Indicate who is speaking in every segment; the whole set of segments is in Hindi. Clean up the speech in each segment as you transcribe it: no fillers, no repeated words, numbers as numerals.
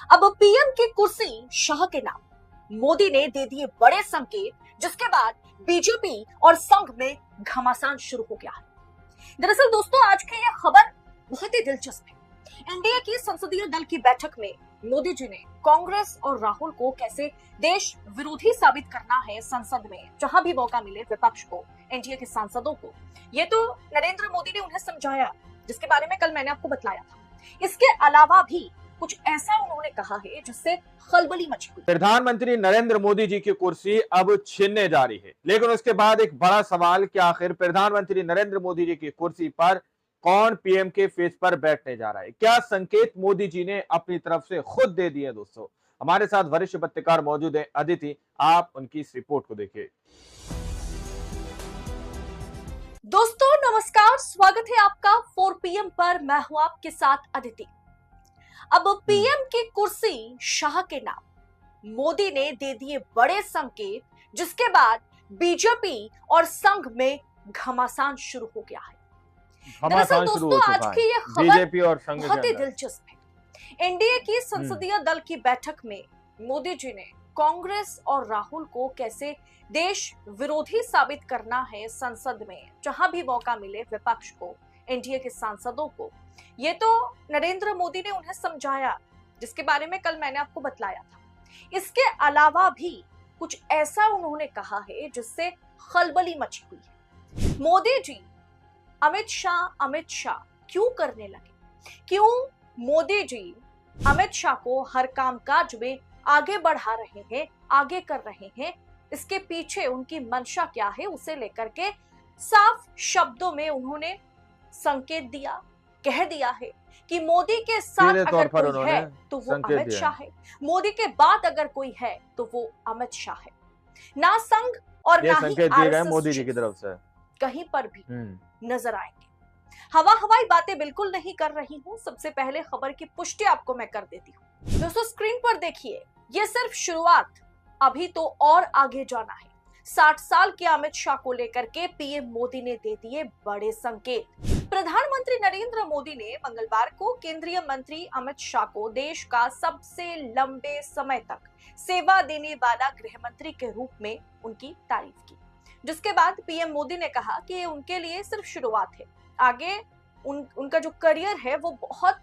Speaker 1: अब पीएम की कुर्सी शाह के नाम, मोदी ने दे दिए बड़े संकेत, जिसके बाद बीजेपी और संघ में घमासान शुरू हो गया है। दरअसल दोस्तों, आज की यह खबर बहुत ही दिलचस्प है। एनडीए की संसदीय दल की बैठक में मोदी जी ने कांग्रेस और राहुल को कैसे देश विरोधी साबित करना है संसद में, जहां भी मौका मिले विपक्ष को, एनडीए के सांसदों को, ये तो नरेंद्र मोदी ने उन्हें समझाया, जिसके बारे में कल मैंने आपको बतलाया था। इसके अलावा भी कुछ ऐसा उन्होंने कहा है जिससे खलबली मची हुई।
Speaker 2: प्रधानमंत्री नरेंद्र मोदी जी की कुर्सी अब छीनने जा रही है, लेकिन उसके बाद एक बड़ा सवाल कि आखिर प्रधानमंत्री नरेंद्र मोदी जी की कुर्सी पर कौन पीएम के फेस पर बैठने जा रहा है। क्या संकेत मोदी जी ने अपनी तरफ से खुद दे दिए। दोस्तों, हमारे साथ वरिष्ठ पत्रकार मौजूद हैं अदिति, आप उनकी इस रिपोर्ट को देखिए।
Speaker 1: दोस्तों नमस्कार, स्वागत है आपका 4 PM पर। मैं हूं आपके साथ अदिति। अब पीएम की कुर्सी शाह के नाम, मोदी ने दे दिए बड़े संकेत, जिसके बाद बीजेपी और संघ में घमासान शुरू हो गया है। दरअसल दोस्तों, आज की यह खबर
Speaker 2: और संघ
Speaker 1: बहुत ही दिलचस्प है। एनडीए की संसदीय दल की बैठक में मोदी जी ने कांग्रेस और राहुल को कैसे देश विरोधी साबित करना है संसद में, जहां भी मौका मिले विपक्ष को, एनडीए के सांसदों को, ये तो नरेंद्र मोदी ने उन्हें समझाया, जिसके बारे में कल मैंने आपको बतलाया था। इसके अलावा भी कुछ ऐसा उन्होंने कहा है जिससे खलबली मची हुई है। मोदी जी अमित शाह क्यों करने लगे? क्यों मोदी जी अमित शाह को हर कामकाज में आगे बढ़ा रहे हैं, आगे कर रहे हैं? इसके पीछे उनकी मंशा क्या है, उसे लेकर के साफ शब्दों में उन्होंने संकेत दिया, कह दिया है कि मोदी के साथ अगर कोई है तो वो अमित शाह है, मोदी के बाद अगर कोई है तो वो अमित शाह है। ना संघ और ना ही आरएसएस
Speaker 2: मोदी जी की तरफ से
Speaker 1: कहीं पर भी नजर आएंगे। हवाई बातें बिल्कुल नहीं कर रही हूँ। सबसे पहले खबर की पुष्टि आपको मैं कर देती हूँ। दोस्तों स्क्रीन पर देखिए, ये सिर्फ शुरुआत, अभी तो और आगे जाना है। 60 साल के अमित शाह को लेकर के पीएम मोदी ने दे दिए बड़े संकेत। प्रधानमंत्री नरेंद्र मोदी ने मंगलवार को केंद्रीय मंत्री अमित शाह को देश का सबसे लंबे समय तक सेवा देने वाला गृह मंत्री के रूप में उनकी तारीफ की, जिसके बाद पीएम मोदी ने कहा कि ये उनके लिए सिर्फ शुरुआत है, आगे उनका जो करियर है वो बहुत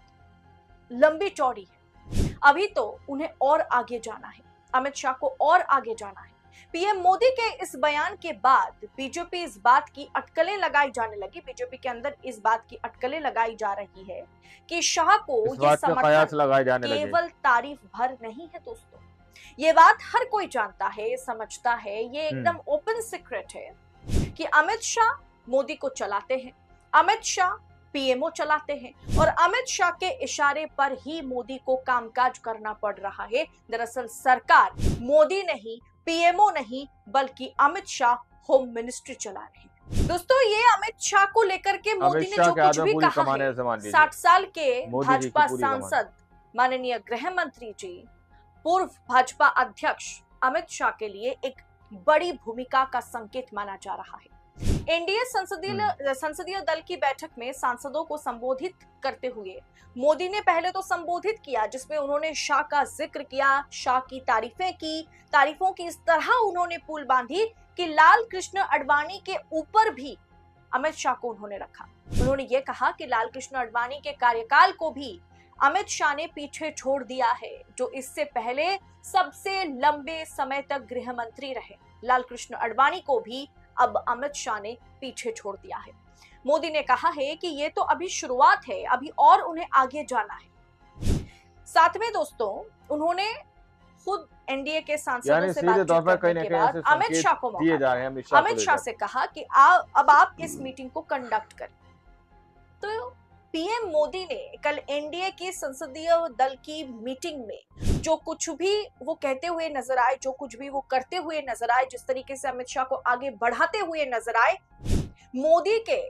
Speaker 1: लंबी चौड़ी है, अभी तो उन्हें और आगे जाना है, अमित शाह को और आगे जाना है। पीएम मोदी के इस बयान के बाद बीजेपी इस बात की अटकलें लगाई जाने लगी, बीजेपी के अंदर इस बात की अटकलें लगाई जा रही है कि शाह को ये समर्थन केवल तारीफ भर नहीं है। दोस्तों, ये बात हर कोई जानता है, समझता है, ये एकदम ओपन सीक्रेट है कि अमित शाह मोदी को चलाते हैं, अमित शाह पीएमओ चलाते हैं और अमित शाह के इशारे पर ही मोदी को कामकाज करना पड़ रहा है। दरअसल सरकार मोदी नहीं, पीएमओ नहीं, बल्कि अमित शाह होम मिनिस्ट्री चला रहे हैं। दोस्तों, ये अमित शाह को लेकर के मोदी ने जो कुछ भी कहा है, 60 साल के भाजपा सांसद माननीय गृह मंत्री जी, पूर्व भाजपा अध्यक्ष अमित शाह के लिए एक बड़ी भूमिका का संकेत माना जा रहा है। एनडीए संसदीय दल की बैठक में सांसदों को संबोधित करते हुए मोदी ने पहले तो संबोधित किया, जिसमें उन्होंने शाह का जिक्र किया, शाह की तारीफें की, तारीफों की इस तरह उन्होंने पुल बांधी कि लाल कृष्ण आडवाणी के ऊपर भी अमित शाह को उन्होंने रखा। उन्होंने ये कहा कि लाल कृष्ण आडवाणी के कार्यकाल को भी अमित शाह ने पीछे छोड़ दिया है, जो इससे पहले सबसे लंबे समय तक गृह मंत्री रहे। लाल कृष्ण आडवाणी को भी अब अमित शाह ने पीछे छोड़ दिया है। मोदी ने कहा है कि ये तो अभी शुरुआत है, अभी और उन्हें आगे जाना है। साथ में दोस्तों, उन्होंने खुद एनडीए के सांसदों से बातचीत करने के बाद अमित शाह को मौका दिया। अमित शाह से कहा कि अब आप इस मीटिंग को कंडक्ट करें। तो पीएम मोदी ने कल एनडीए की संसदीय दल की मीटिंग में जो कुछ भी वो कहते हुए नजर आए, जो कुछ भी वो करते हुए नजर आए, जिस तरीके से अमित शाह को आगे बढ़ाते हुए नजर आए, मोदी के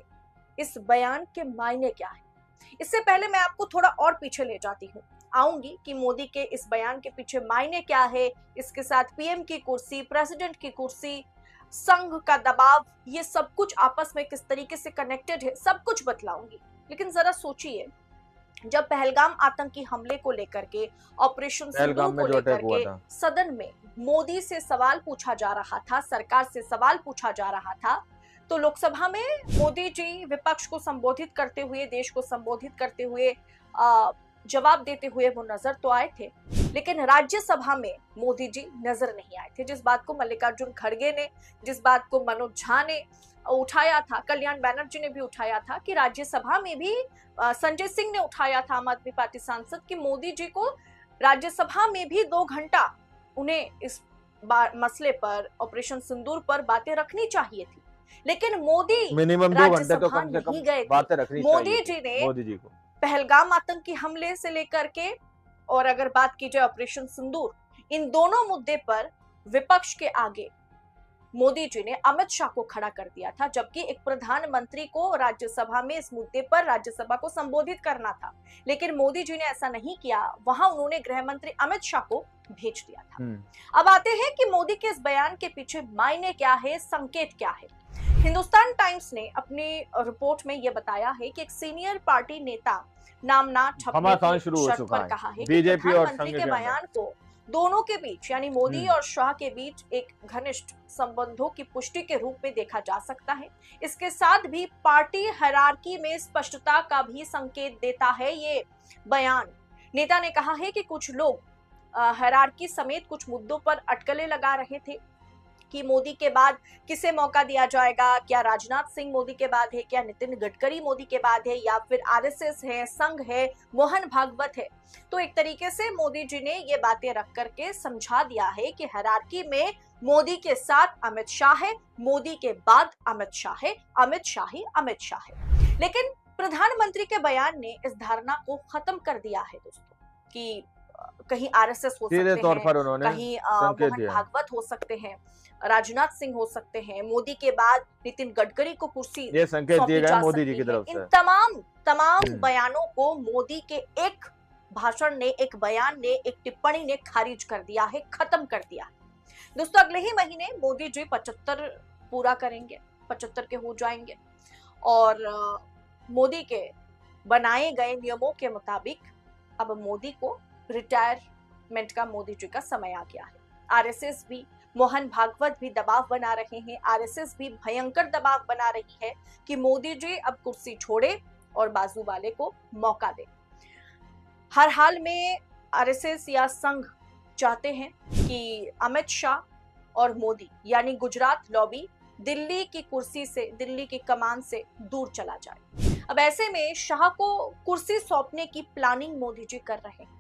Speaker 1: इस बयान के मायने क्या है? इससे पहले मैं आपको थोड़ा और पीछे ले जाती हूँ, आऊंगी कि मोदी के इस बयान के पीछे मायने क्या है, इसके साथ पीएम की कुर्सी, प्रेसिडेंट की कुर्सी, संघ का दबाव, ये सब कुछ आपस में किस तरीके से कनेक्टेड है, सब कुछ बतलाऊंगी। लेकिन जरा सोचिए, जब पहलगाम आतंकी हमले को लेकर के, ऑपरेशन सिंदूर को लेकर के सदन में मोदी से सवाल पूछा जा रहा था, सरकार से सवाल पूछा जा रहा था, तो लोकसभा में मोदी जी विपक्ष को संबोधित करते हुए, देश को संबोधित करते हुए जवाब देते हुए वो नजर तो आए थे, लेकिन राज्यसभा में मोदी जी नजर नहीं आए थे। जिस बात को मल्लिकार्जुन खड़गे ने, जिस बात को मनोज झा ने उठाया था, कल्याण बैनर्जी ने भी उठाया था, कि राज्यसभा में भी संजय सिंह ने उठाया था, आम आदमी पार्टी सांसद, कि मोदी जी को राज्यसभा में भी 2 घंटा उन्हें इस मसले पर, ऑपरेशन सिंदूर पर बातें रखनी चाहिए थी, लेकिन मोदी
Speaker 2: मिनिमम 2 घंटे तो कम से कम बातें रखनी चाहिए।
Speaker 1: मोदी जी ने पहलगाम आतंकी हमले से लेकर के, और अगर बात की जाए ऑपरेशन सिंदूर, इन दोनों मुद्दे पर विपक्ष के आगे मोदी जी ने अमित शाह को खड़ा कर दिया था, जबकि एक प्रधानमंत्री को राज्यसभा में इस मुद्दे पर राज्यसभा को संबोधित करना था, लेकिन मोदी जी ने ऐसा नहीं किया। वहां उन्होंने गृह मंत्री अमित शाह को भेज दिया था। अब आते हैं कि मोदी के इस बयान के पीछे मायने क्या है, संकेत क्या है। हिंदुस्तान टाइम्स ने अपनी रिपोर्ट में यह बताया है कि एक सीनियर पार्टी नेता नामना छपने की शर्त पर कहा है कि प्रधानमंत्री के बयान को दोनों के बीच, यानी मोदी और शाह के बीच एक घनिष्ठ संबंधों की पुष्टि के रूप में देखा जा सकता है। इसके साथ भी पार्टी हायरार्की में स्पष्टता का भी संकेत देता है ये बयान। नेता ने कहा है कि कुछ लोग हायरार्की समेत कुछ मुद्दों पर अटकलें लगा रहे थे कि मोदी के बाद किसे मौका दिया जाएगा, क्या राजनाथ सिंह मोदी के बाद है, क्या नितिन गडकरी मोदी के बाद है, या फिर आरएसएस है, संघ है, मोहन भागवत है। तो एक तरीके से मोदी जी ने ये बातें रख करके समझा दिया है कि हायरार्की में मोदी के साथ अमित शाह है, मोदी के बाद अमित शाह है, अमित शाह ही अमित शाह है। लेकिन प्रधानमंत्री के बयान ने इस धारणा को खत्म कर दिया है दोस्तों, कि कहीं आरएसएस हो सकते हैं, कहीं मोहन भागवत हो सकते हैं, राजनाथ सिंह हो सकते हैं, मोदी के बाद नितिन गडकरी को कुर्सी, ये संकेत दिए गए मोदी जी की तरफ से। इन तमाम बयानों को मोदी के एक भाषण ने, एक बयान ने, एक टिप्पणी ने खारिज कर दिया है, खत्म कर दिया है। दोस्तों अगले ही महीने मोदी जी 75 पूरा करेंगे, 75 के हो जाएंगे, और मोदी के बनाए गए नियमों के मुताबिक अब मोदी को रिटायरमेंट का मोदी जी का समय आ गया है। आरएसएस भी, मोहन भागवत भी दबाव बना रहे हैं, आरएसएस भी भयंकर दबाव बना रही है कि मोदी जी अब कुर्सी छोड़े और बाजू वाले को मौका दे। हर हाल में आरएसएस या संघ चाहते हैं कि अमित शाह और मोदी, यानी गुजरात लॉबी, दिल्ली की कुर्सी से, दिल्ली की कमान से दूर चला जाए। अब ऐसे में शाह को कुर्सी सौंपने की प्लानिंग मोदी जी कर रहे हैं।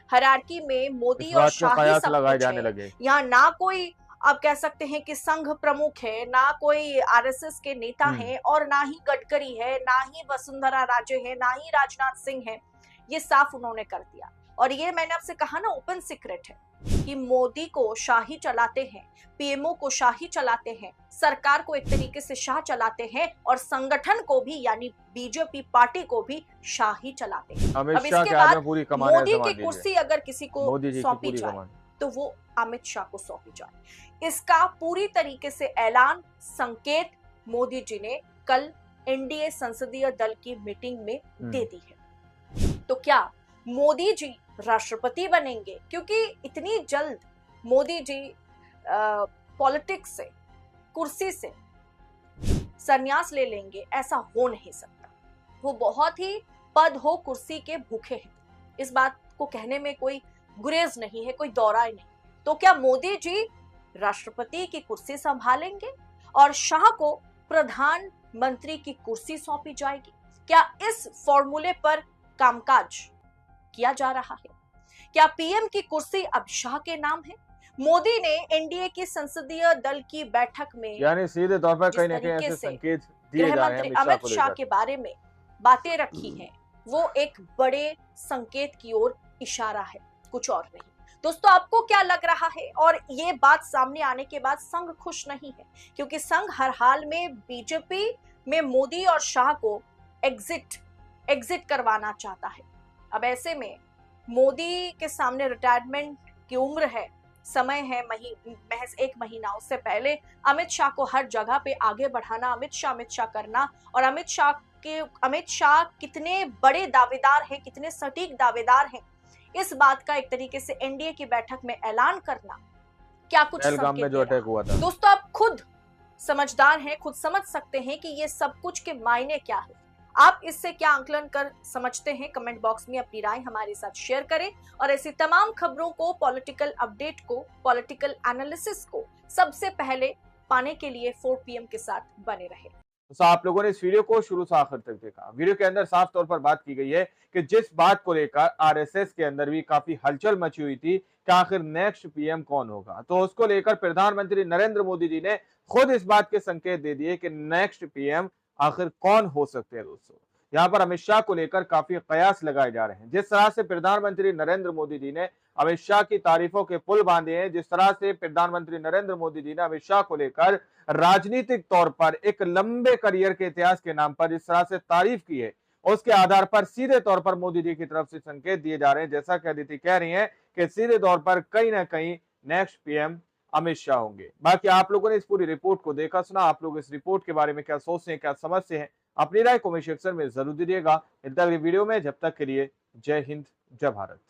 Speaker 1: हायरार्की में मोदी और शाह ही सब कुछ है। यहाँ ना कोई आप कह सकते हैं कि संघ प्रमुख है, ना कोई आरएसएस के नेता है, और ना ही गडकरी है, ना ही वसुंधरा राजे है, ना ही राजनाथ सिंह है। ये साफ उन्होंने कर दिया। और ये मैंने आपसे कहा ना, ओपन सीक्रेट है कि मोदी को शाही चलाते हैं, पीएमओ को शाही चलाते हैं, सरकार को एक तरीके से शाह चलाते हैं, और संगठन को भी, यानी बीजेपी पार्टी को भी शाही चलाते हैं। अब इसके बाद मोदी की कुर्सी अगर किसी को सौंपी जाए तो वो अमित शाह को सौंपी जाए। इसका पूरी तरीके से ऐलान, संकेत मोदी जी ने कल एनडीए संसदीय दल की मीटिंग में दे दी है। तो क्या मोदी जी राष्ट्रपति बनेंगे? क्योंकि इतनी जल्द मोदी जी पॉलिटिक्स से, कुर्सी से संन्यास ले लेंगे, ऐसा हो नहीं सकता। वो बहुत ही पद हो कुर्सी के भूखे हैं, इस बात को कहने में कोई गुरेज नहीं है, कोई दौराई नहीं। तो क्या मोदी जी राष्ट्रपति की कुर्सी संभालेंगे और शाह को प्रधानमंत्री की कुर्सी सौंपी जाएगी? क्या इस फॉर्मूले पर कामकाज किया जा रहा है? क्या पीएम की कुर्सी अब शाह के नाम है? मोदी ने एनडीए की संसदीय दल की बैठक में, यानी सीधे तौर पर कहीं ना कहीं ऐसे संकेत दिए जा रहे हैं अमित शाह के बारे में बातें रखी हैं, वो एक बड़े संकेत की ओर इशारा है, कुछ और नहीं। दोस्तों आपको क्या लग रहा है? और ये बात सामने आने के बाद संघ खुश नहीं है, क्योंकि संघ हर हाल में बीजेपी में मोदी और शाह को एग्जिट करवाना चाहता है। अब ऐसे में मोदी के सामने रिटायरमेंट की उम्र है, समय है, महज 1 महीना, उससे पहले अमित शाह को हर जगह पे आगे बढ़ाना, अमित शाह करना, और अमित शाह कि अमित शाह कितने बड़े दावेदार हैं, कितने सटीक दावेदार हैं, इस बात का एक तरीके से एनडीए की बैठक में ऐलान करना क्या कुछ
Speaker 2: पहलगाम में जो अटैक हुआ था।
Speaker 1: दोस्तों आप खुद समझदार हैं, खुद समझ सकते हैं कि ये सब कुछ के मायने क्या है। आप इससे क्या आंकलन कर समझते हैं, कमेंट बॉक्स में अपनी राय हमारे साथ शेयर करें और ऐसी तमाम खबरों को, पॉलिटिकल अपडेट को, पॉलिटिकल एनालिसिस को सबसे पहले पाने के लिए 4 PM के साथ बने रहे।
Speaker 2: तो आप लोगों ने इस वीडियो को शुरू से आखिर तक देखा। वीडियो के अंदर साफ तौर पर बात की गई है कि जिस बात को लेकर आरएसएस के अंदर भी काफी हलचल मची हुई थी कि आखिर नेक्स्ट पीएम कौन होगा, तो उसको लेकर प्रधानमंत्री नरेंद्र मोदी जी ने खुद इस बात के संकेत दे दिए कि नेक्स्ट पीएम आखिर कौन हो सकते हैं। दोस्तों यहाँ पर अमित शाह को लेकर काफी कयास लगाए जा रहे हैं। जिस तरह से प्रधानमंत्री नरेंद्र मोदी जी ने अमित शाह की तारीफों के पुल बांधे हैं, जिस तरह से प्रधानमंत्री नरेंद्र मोदी जी ने अमित शाह को लेकर राजनीतिक तौर पर एक लंबे करियर के इतिहास के नाम पर जिस तरह से तारीफ की है, उसके आधार पर सीधे तौर पर मोदी जी की तरफ से संकेत दिए जा रहे हैं। जैसा कि अदिति कह रही हैं कि सीधे तौर पर कहीं ना कहीं नेक्स्ट पीएम अमित शाह होंगे। बाकी आप लोगों ने इस पूरी रिपोर्ट को देखा सुना, आप लोग इस रिपोर्ट के बारे में क्या सोचते हैं, क्या समझते हैं, अपनी राय कमेंट सेक्शन में जरूर दीजिएगा। इस वीडियो में जब तक के लिए जय हिंद, जय भारत।